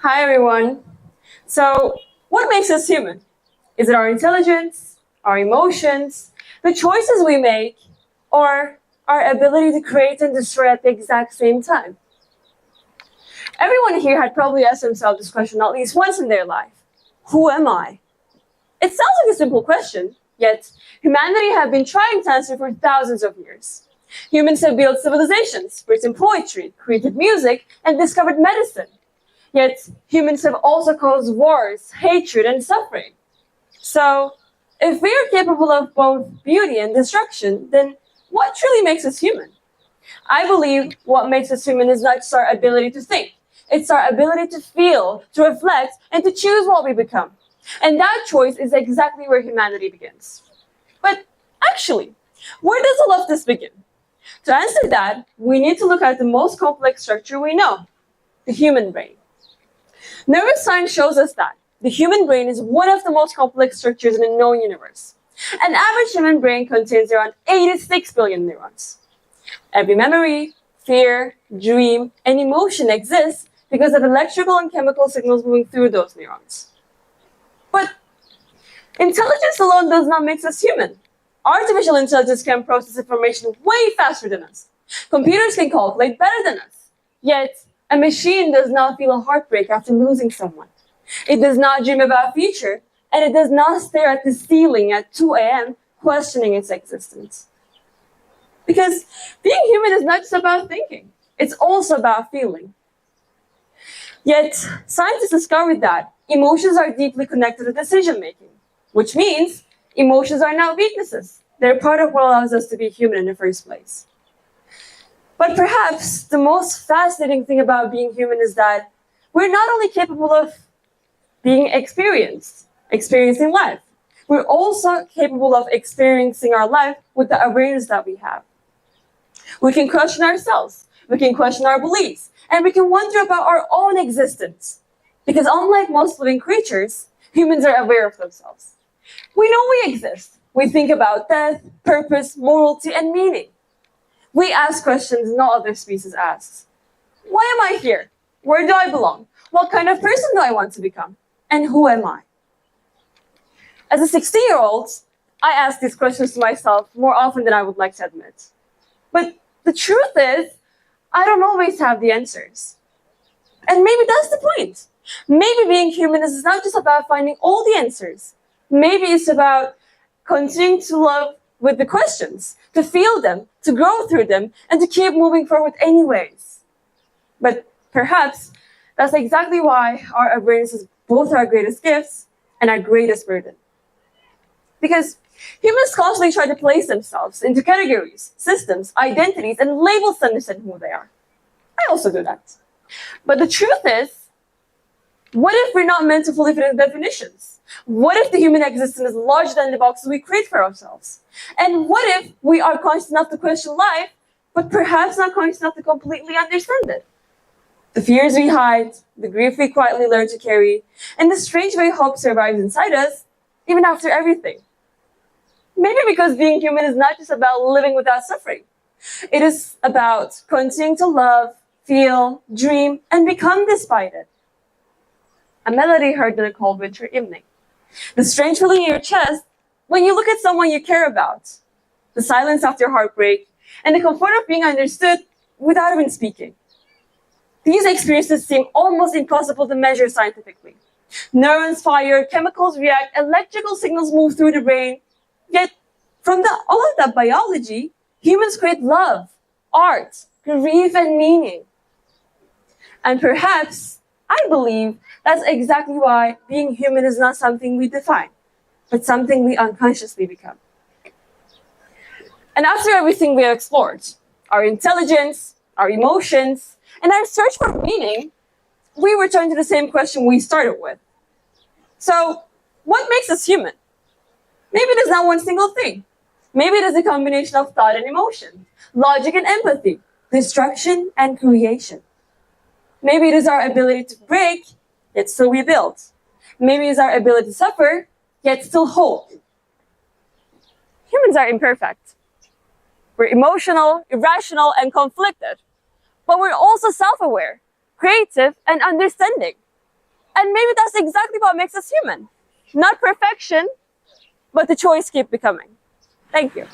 Hi everyone. So, what makes us human? Is it our intelligence, our emotions, the choices we make, or our ability to create and destroy at the exact same time? Everyone here had probably asked themselves this question at least once in their life. Who am I? It sounds like a simple question, yet humanity have been trying to answer for thousands of years. Humans have built civilizations, written poetry, created music, and discovered medicine. Yet humans have also caused wars, hatred, and suffering. So, if we are capable of both beauty and destruction, then what truly makes us human? I believe what makes us human is not just our ability to think. It's our ability to feel, to reflect, and to choose what we become. And that choice is exactly where humanity begins. But actually, where does all of this begin? To answer that, we need to look at the most complex structure we know, the human brain. Neuroscience shows us that the human brain is one of the most complex structures in the known universe. An average human brain contains around 86 billion neurons. Every memory, fear, dream, and emotion exists because of electrical and chemical signals moving through those neurons. But intelligence alone does not make us human. Artificial intelligence can process information way faster than us. Computers can calculate better than us. Yet, a machine does not feel a heartbreak after losing someone. It does not dream about future, and it does not stare at the ceiling at 2 a.m. questioning its existence. Because being human is not just about thinking, it's also about feeling. Yet, scientists discovered that emotions are deeply connected to decision-making, which means emotions are not weaknesses. They're part of what allows us to be human in the first place. But perhaps the most fascinating thing about being human is that we're not only capable of being experiencing life, we're also capable of experiencing our life with the awareness that we have. We can question ourselves, we can question our beliefs, and we can wonder about our own existence. Because unlike most living creatures, humans are aware of themselves. We know we exist. We think about death, purpose, morality, and meaning. We ask questions no other species asks. Why am I here? Where do I belong? What kind of person do I want to become? And who am I? As a 16-year-old, I ask these questions to myself more often than I would like to admit. But the truth is, I don't always have the answers. And maybe that's the point. Maybe being human is not just about finding all the answers. Maybe it's about continuing to love with the questions, to feel them, to grow through them, and to keep moving forward anyways. But perhaps that's exactly why our awareness is both our greatest gifts and our greatest burden. Because humans constantly try to place themselves into categories, systems, identities, and labels to understand who they are. I also do that. But the truth is, what if we're not meant to fully fit into definitions? What if the human existence is larger than the boxes we create for ourselves? And what if we are conscious enough to question life, but perhaps not conscious enough to completely understand it? The fears we hide, the grief we quietly learn to carry, and the strange way hope survives inside us, even after everything. Maybe because being human is not just about living without suffering. It is about continuing to love, feel, dream, and become despite it. A melody heard in a cold winter evening. The strange feeling in your chest when you look at someone you care about. The silence after heartbreak, and the comfort of being understood without even speaking. These experiences seem almost impossible to measure scientifically. Neurons fire, chemicals react, electrical signals move through the brain. Yet, from all of that biology, humans create love, art, grief, and meaning. And perhaps, I believe, that's exactly why being human is not something we define, but something we unconsciously become. And after everything we have explored, our intelligence, our emotions, and our search for meaning, we return to the same question we started with. So, what makes us human? Maybe it is not one single thing. Maybe it is a combination of thought and emotion, logic and empathy, destruction and creation. Maybe it is our ability to break, yet still rebuild. Maybe it is our ability to suffer, yet still hope. Humans are imperfect. We're emotional, irrational, and conflicted. But we're also self-aware, creative, and understanding. And maybe that's exactly what makes us human. Not perfection, but the choice keep becoming. Thank you.